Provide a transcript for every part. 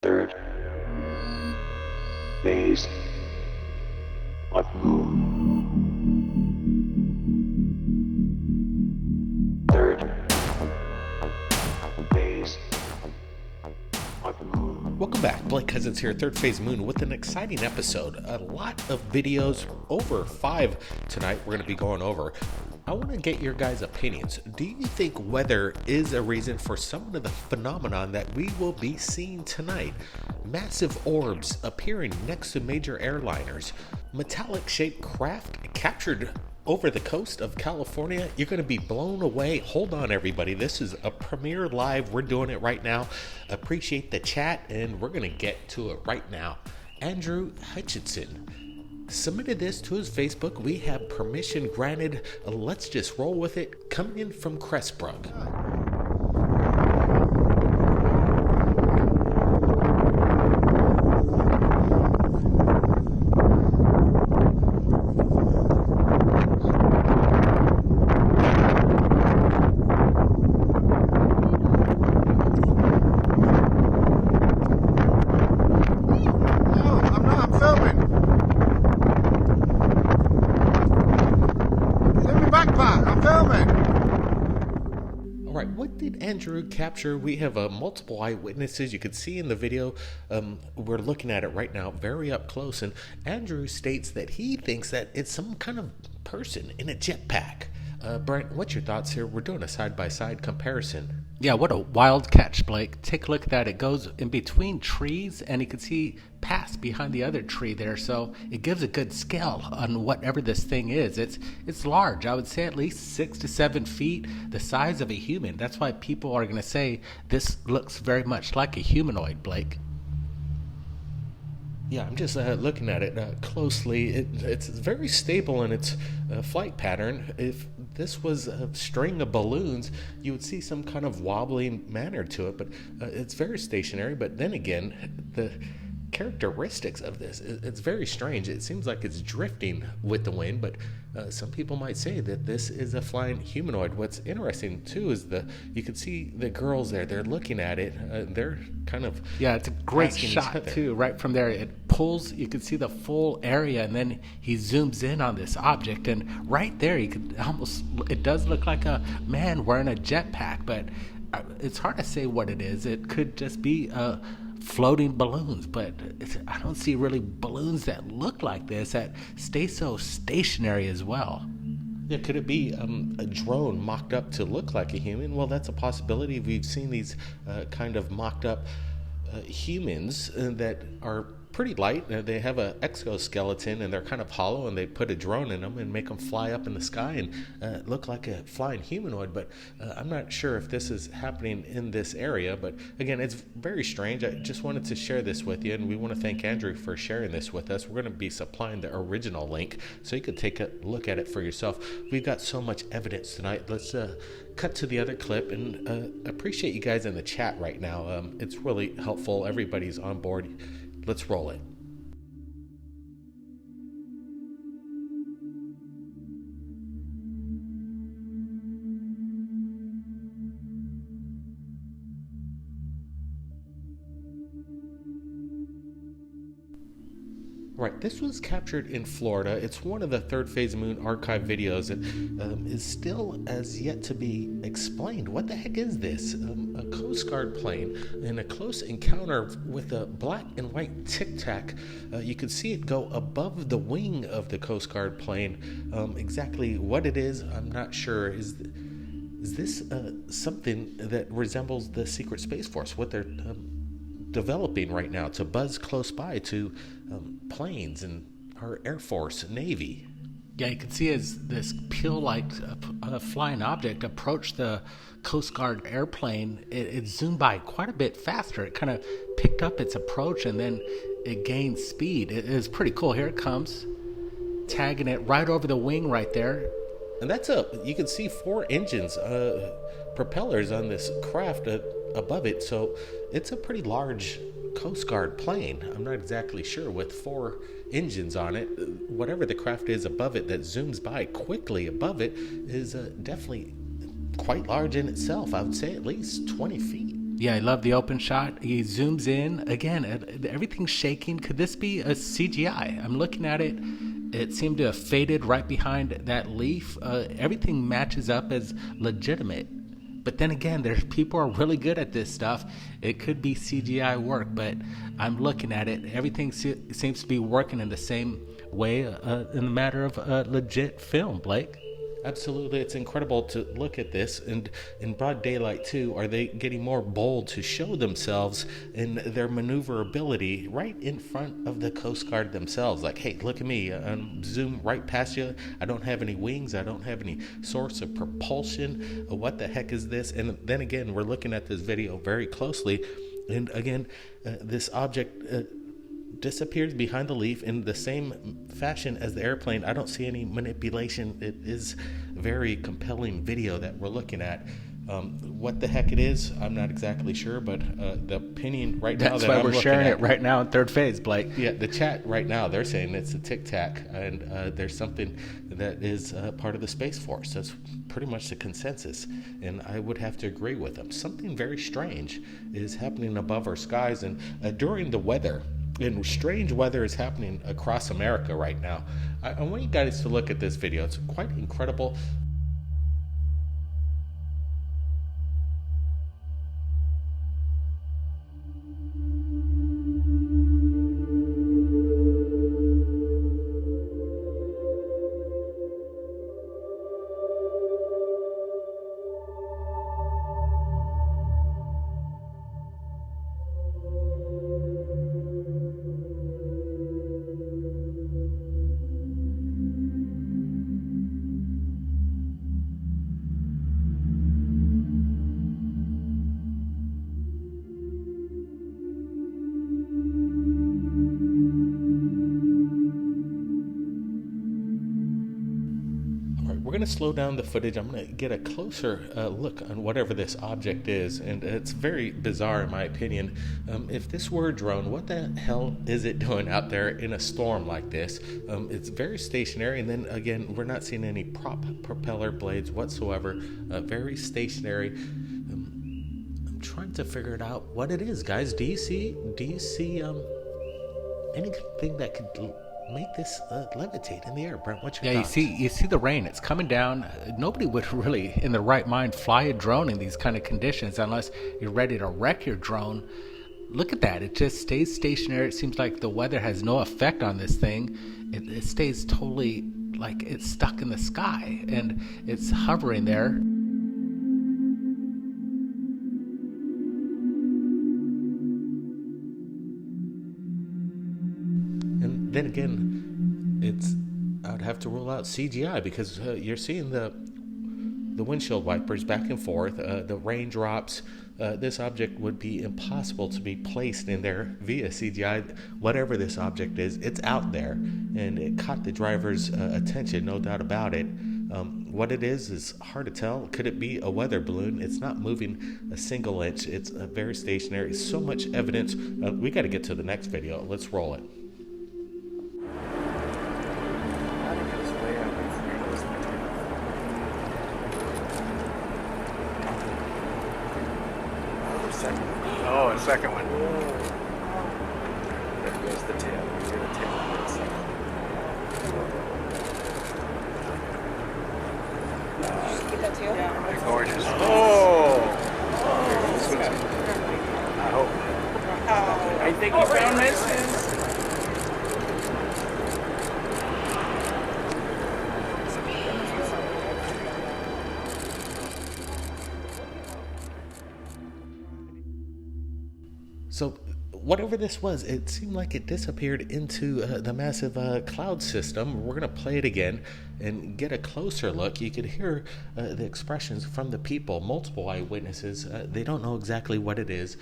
Third phase of moon. Third phase of moon. Welcome back. Blake Cousins here, Third Phase Moon, with an exciting episode. A lot of videos, over 5 tonight we're going to be going over. I want to get your guys' opinions. Do you think weather is a reason for some of the phenomenon that we will be seeing tonight? Massive orbs appearing next to major airliners, metallic-shaped craft captured over the coast of California. You're going to be blown away. Hold on, everybody. This is a premiere live. We're doing it right now. Appreciate the chat, and we're going to get to it right now. Andrew Hutchinson submitted this to his Facebook. We have permission granted. Let's just roll with it. Coming in from Crestbrook. Andrew capture. We have multiple eyewitnesses. You can see in the video, we're looking at it right now very up close, and Andrew states that he thinks that it's some kind of person in a jetpack. Brent, what's your thoughts here? We're doing a side-by-side comparison. Yeah, what a wild catch, Blake. Take a look at that. It goes in between trees, and you can see past behind the other tree there, so it gives a good scale on whatever this thing is. It's large. I would say at least 6 to 7 feet, the size of a human. That's why people are going to say this looks very much like a humanoid, Blake. Yeah, I'm just looking at it closely. It's very stable in its flight pattern. If this was a string of balloons, you would see some kind of wobbling manner to it, but it's very stationary. But then again, the characteristics of this, it's very strange. It seems like it's drifting with the wind, but some people might say that this is a flying humanoid. What's interesting too is you can see the girls there. They're looking at it. They're kind of it's a great shot too. Right from there, it pulls. You can see the full area, and then he zooms in on this object, and right there, you could almost. It does look like a man wearing a jetpack, but it's hard to say what it is. It could just be floating balloons, but I don't see really balloons that look like this that stay so stationary as well. Yeah, could it be a drone mocked up to look like a human? Well, that's a possibility. We've seen these kind of mocked up humans that are pretty light. They have an exoskeleton and they're kind of hollow, and they put a drone in them and make them fly up in the sky and look like a flying humanoid. But I'm not sure if this is happening in this area. But again, it's very strange. I just wanted to share this with you, and we want to thank Andrew for sharing this with us. We're going to be supplying the original link so you could take a look at it for yourself. We've got so much evidence tonight. Let's cut to the other clip, and appreciate you guys in the chat right now. It's really helpful. Everybody's on board. Let's roll it. Right, this was captured in Florida. It's one of the Third Phase Moon archive videos that is still as yet to be explained. What the heck is this? A Coast Guard plane in a close encounter with a black and white tic-tac. You can see it go above the wing of the Coast Guard plane. Exactly what it is, I'm not sure. Is this something that resembles the Secret Space Force? What they're developing right now to buzz close by to planes and our Air Force, Navy. Yeah, you can see as this peel-like flying object approached the Coast Guard airplane, it zoomed by quite a bit faster. It kind of picked up its approach, and then it gained speed. It is pretty cool. Here it comes, tagging it right over the wing right there. And you can see 4 engines, propellers on this craft above it. So it's a pretty large Coast Guard plane. I'm not exactly sure, with 4 engines on it. Whatever the craft is above it that zooms by quickly above it is definitely quite large in itself. I would say at least 20 feet. Yeah, I love the open shot. He zooms in again. Everything's shaking. Could this be a CGI? I'm looking at it. It seemed to have faded right behind that leaf. Everything matches up as legitimate. But then again, there's people are really good at this stuff. It could be CGI work, but I'm looking at it. Everything seems to be working in the same way in the matter of legit film, Blake. Absolutely. It's incredible to look at this, and in broad daylight too. Are they getting more bold to show themselves in their maneuverability right in front of the Coast Guard themselves? Like, hey, look at me, zoom right past you. I don't have any wings, I don't have any source of propulsion. What the heck is this? And then again, we're looking at this video very closely, and again, this object disappears behind the leaf in the same fashion as the airplane. I don't see any manipulation. It is very compelling video that we're looking at. What the heck it is, I'm not exactly sure, but the opinion right now that's why we're sharing it right now in third phase, Blake. Yeah, the chat right now, they're saying it's a tic-tac, and there's something that is part of the Space Force. That's pretty much the consensus, and I would have to agree with them. Something very strange is happening above our skies, and during the weather. And strange weather is happening across America right now. I want you guys to look at this video. It's quite incredible. We're going to slow down the footage. I'm going to get a closer look on whatever this object is, and it's very bizarre in my opinion. If this were a drone, what the hell is it doing out there in a storm like this? It's very stationary, and then again, we're not seeing any propeller blades whatsoever. Very stationary. I'm trying to figure it out what it is, guys. Do you see anything that could make this levitate in the air? Brent, what's your thoughts? You see the rain. It's coming down. Nobody would really, in their right mind, fly a drone in these kind of conditions unless you're ready to wreck your drone. Look at that. It just stays stationary. It seems like the weather has no effect on this thing. It stays totally like it's stuck in the sky, and it's hovering there. And then again, I'd have to rule out CGI because you're seeing the windshield wipers back and forth, the raindrops. This object would be impossible to be placed in there via CGI. Whatever this object is, it's out there, and it caught the driver's attention, no doubt about it. What it is hard to tell. Could it be a weather balloon? It's not moving a single inch. It's very stationary. So much evidence. We got to get to the next video. Let's roll it. Oh, a second one. There goes the tail. Here's the tail. Get that too? Yeah. They're gorgeous. Oh! I hope. I think you found this. So whatever this was, it seemed like it disappeared into the massive cloud system. We're going to play it again and get a closer look. You could hear the expressions from the people, multiple eyewitnesses. They don't know exactly what it is.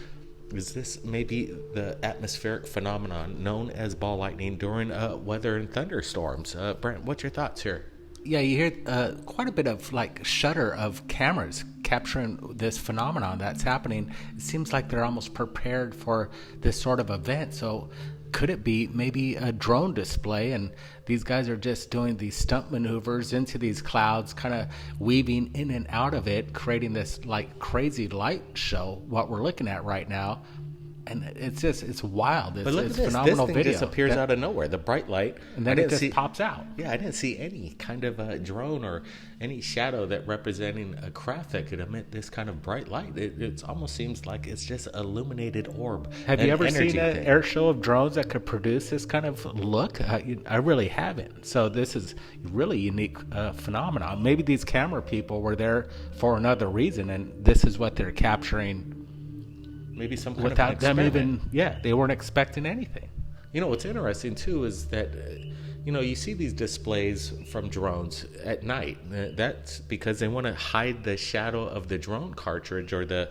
Is this maybe the atmospheric phenomenon known as ball lightning during weather and thunderstorms? Brent, what's your thoughts here? Yeah, you hear quite a bit of like shudder of cameras capturing this phenomenon that's happening. It seems like they're almost prepared for this sort of event. So could it be maybe a drone display, and these guys are just doing these stunt maneuvers into these clouds, kind of weaving in and out of it, creating this like crazy light show, what we're looking at right now. And it's wild. But look it's at this. phenomenal This thing video. just appears out of nowhere. The bright light. And then it just pops out. Yeah, I didn't see any kind of a drone or any shadow that representing a craft that could emit this kind of bright light. It almost seems like it's just illuminated orb. Have you ever seen an thing. air show of drones that could produce this kind of look? I really haven't. So this is really unique phenomenon. Maybe these camera people were there for another reason, and this is what they're capturing. Maybe some kind Without of an them experiment. they weren't expecting anything. You know, what's interesting too is that, you see these displays from drones at night. That's because they want to hide the shadow of the drone cartridge or the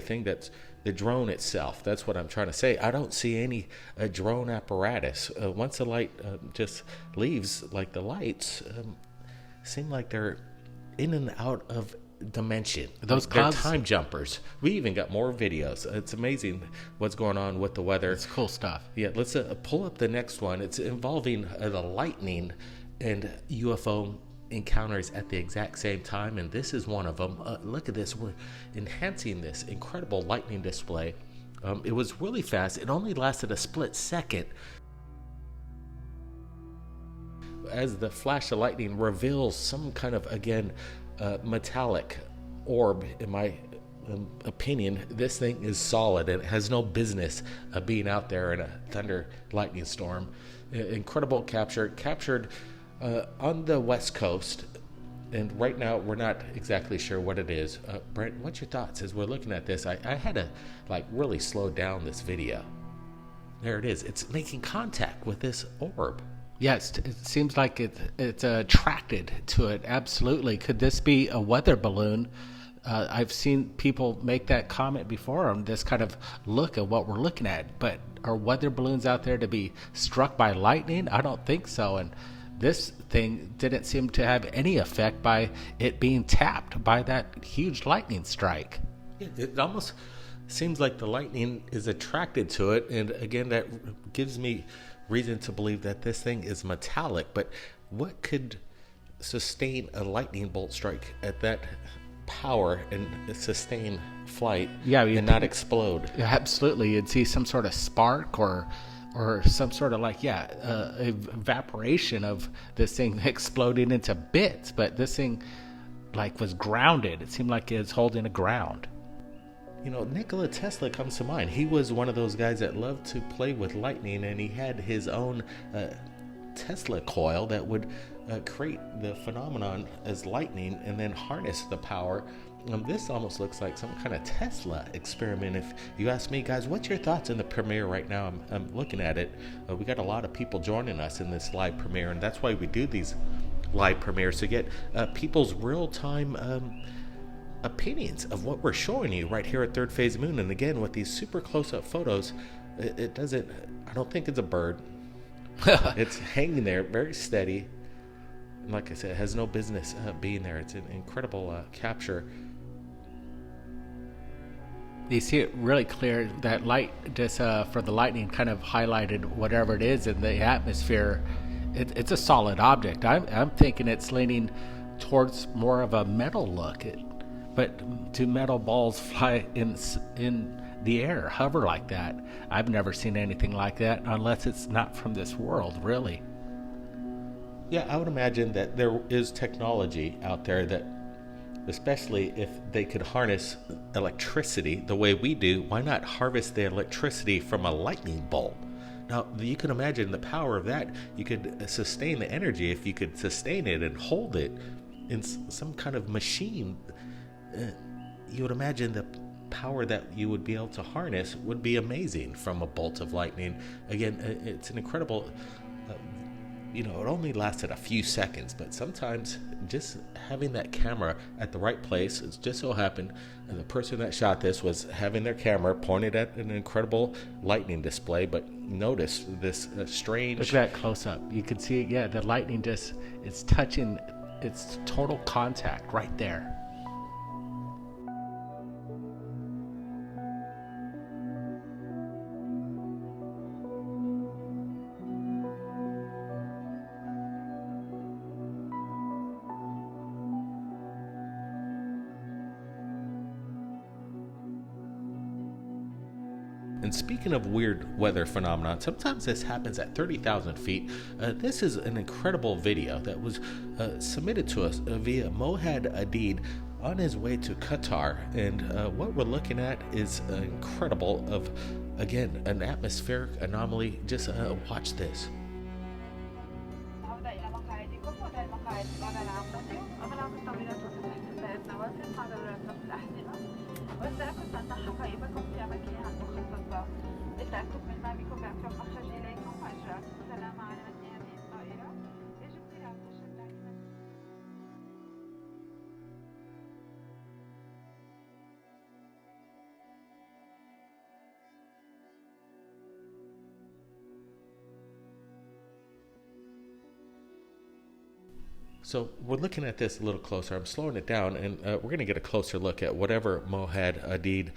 thing that's the drone itself. That's what I'm trying to say. I don't see any drone apparatus. Once the light just leaves, like the lights seem like they're in and out of dimension. Those They're clouds, time jumpers. We even got more videos. It's amazing what's going on with the weather. it's cool stuff. Yeah, let's pull up the next one. It's involving the lightning and UFO encounters at the exact same time, and this is one of them. Look at this. We're enhancing this incredible lightning display. It was really fast. It only lasted a split second as the flash of lightning reveals some kind of, again, metallic orb. In my opinion, this thing is solid and it has no business being out there in a thunder lightning storm. Incredible captured on the west coast, and right now we're not exactly sure what it is. Brent, what's your thoughts as we're looking at this? I had to really slow down this video. There it is. It's making contact with this orb. Yes, it seems like it's attracted to it. Absolutely. Could this be a weather balloon? I've seen people make that comment before on this kind of look at what we're looking at. But are weather balloons out there to be struck by lightning? I don't think so. And this thing didn't seem to have any effect by it being tapped by that huge lightning strike. It almost seems like the lightning is attracted to it. And again, that gives me reason to believe that this thing is metallic. But what could sustain a lightning bolt strike at that power and sustain flight and not explode? Absolutely. You'd see some sort of spark or some sort of evaporation of this thing exploding into bits. But this thing was grounded. It seemed like it's holding the ground. Nikola Tesla comes to mind. He was one of those guys that loved to play with lightning, and he had his own Tesla coil that would create the phenomenon as lightning and then harness the power. This almost looks like some kind of Tesla experiment. If you ask me, guys, what's your thoughts on the premiere right now? I'm looking at it. We got a lot of people joining us in this live premiere, and that's why we do these live premieres, to get people's real-time opinions of what we're showing you right here at Third Phase Moon. And again, with these super close-up photos, I don't think it's a bird. It's hanging there very steady, and like I said, it has no business being there. It's an incredible capture. You see it really clear. That light just for the lightning kind of highlighted whatever it is in the atmosphere. It's a solid object. I'm thinking it's leaning towards more of a metal look. But do metal balls fly in the air, hover like that? I've never seen anything like that, unless it's not from this world, really. Yeah, I would imagine that there is technology out there that, especially if they could harness electricity the way we do, why not harvest the electricity from a lightning bolt? Now, you can imagine the power of that. You could sustain the energy if you could sustain it and hold it in some kind of machine. You would imagine the power that you would be able to harness would be amazing from a bolt of lightning. Again, it's an incredible, it only lasted a few seconds, but sometimes just having that camera at the right place, it's just so happened the person that shot this was having their camera pointed at an incredible lightning display, but notice this strange... Look at that close up. You can see, the lightning it's touching, it's total contact right there. And speaking of weird weather phenomenon, sometimes this happens at 30,000 feet. This is an incredible video that was submitted to us via Mohad Adid on his way to Qatar. And what we're looking at is incredible of, again, an atmospheric anomaly. Just watch this. للتأكد من ما بكم بأقرب مخرج إليكم وإجراءات السلامة على متن هذه الطائرة يجب قراءة الشدة. So we're looking at this a little closer. I'm slowing it down, and we're going to get a closer look at whatever Mohad Adid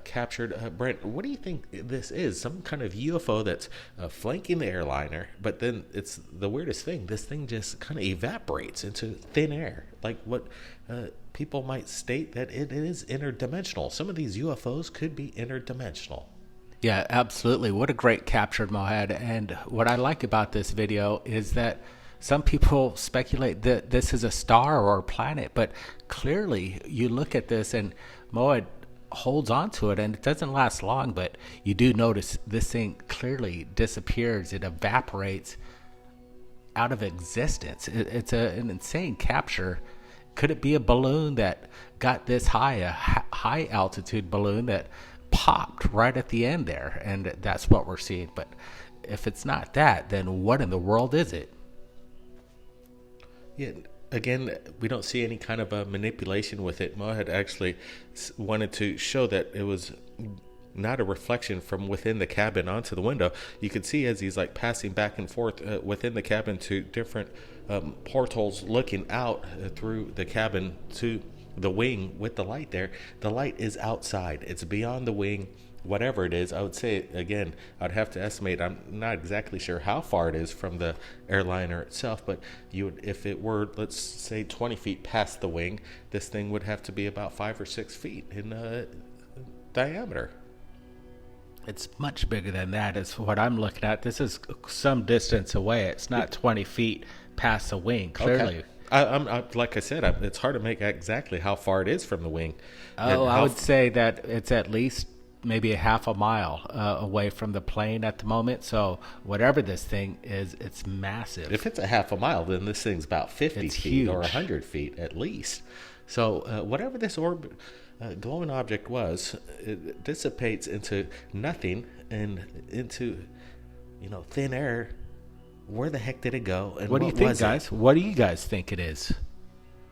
captured. Brent, what do you think this is? Some kind of UFO that's flanking the airliner, but then it's the weirdest thing. This thing just kind of evaporates into thin air, like what people might state that it is interdimensional. Some of these UFOs could be interdimensional. Yeah, absolutely. What a great capture, Mohad. And what I like about this video is that some people speculate that this is a star or a planet, but clearly you look at this and Mohad holds on to it, and it doesn't last long, but you do notice this thing clearly disappears. It evaporates out of existence. It's an insane capture. Could it be a balloon that got this high, a high altitude balloon that popped right at the end there? And that's what we're seeing. But if it's not that, then what in the world is it? Yeah, again, we don't see any kind of a manipulation with it. Mohad actually wanted to show that it was not a reflection from within the cabin onto the window. You could see as he's like passing back and forth within the cabin to different portholes looking out through the cabin to the wing with the light there. The light is outside. It's beyond the wing. Whatever it is, I would say, again, I'd have to estimate. I'm not exactly sure how far it is from the airliner itself, but you would, if it were, let's say, 20 feet past the wing, this thing would have to be about 5 or 6 feet in diameter. It's much bigger than that is what I'm looking at. This is some distance away. It's not 20 feet past the wing, clearly. Okay. I'm like I said, it's hard to make exactly how far it is from the wing. Oh, I would say that it's at least maybe a half a mile away from the plane at the moment. So whatever this thing is, it's massive. If it's a half a mile, then this thing's about 50 It's feet huge. or 100 feet at least. So whatever this glowing object was, it dissipates into nothing and into, thin air. Where the heck did it go? And What do you think, was it? guys? What do you guys think it is?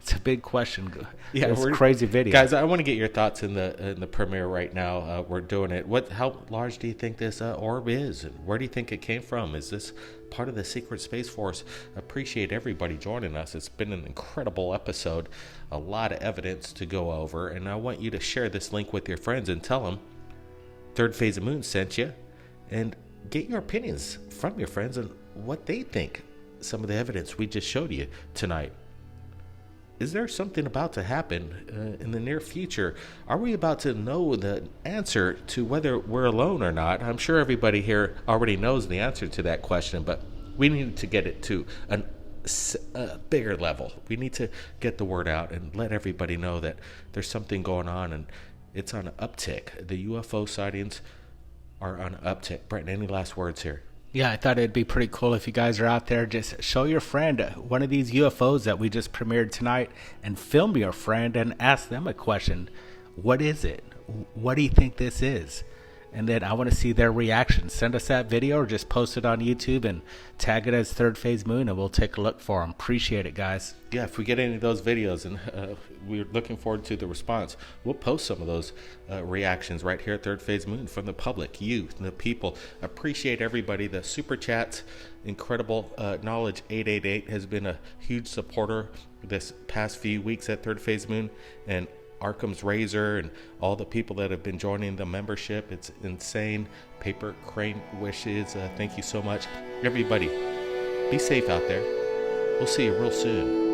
It's a big question. Yeah, it's a crazy video. Guys, I want to get your thoughts in the premiere right now. We're doing it. How large do you think this orb is? And where do you think it came from? Is this part of the Secret Space Force? Appreciate everybody joining us. It's been an incredible episode. A lot of evidence to go over. And I want you to share this link with your friends and tell them Third Phase of Moon sent you. And get your opinions from your friends on what they think some of the evidence we just showed you tonight. Is there something about to happen in the near future? Are we about to know the answer to whether we're alone or not? I'm sure everybody here already knows the answer to that question, but we need to get it to a bigger level. We need to get the word out and let everybody know that there's something going on, and it's on an uptick. The UFO sightings are on an uptick. Brent, any last words here? Yeah, I thought it'd be pretty cool if you guys are out there. Just show your friend one of these UFOs that we just premiered tonight and film your friend and ask them a question. What is it? What do you think this is? And then I want to see their reaction. Send us that video or just post it on YouTube and tag it as Third Phase Moon, and we'll take a look for them. Appreciate it, guys. Yeah, if we get any of those videos, and we're looking forward to the response, we'll post some of those reactions right here at Third Phase Moon from the public, you, the people. Appreciate everybody. The super chats, incredible knowledge 888 has been a huge supporter this past few weeks at Third Phase Moon, and Arkham's Razor and all the people that have been joining the membership. It's insane. Paper Crane wishes. Thank you so much. Everybody, be safe out there. We'll see you real soon.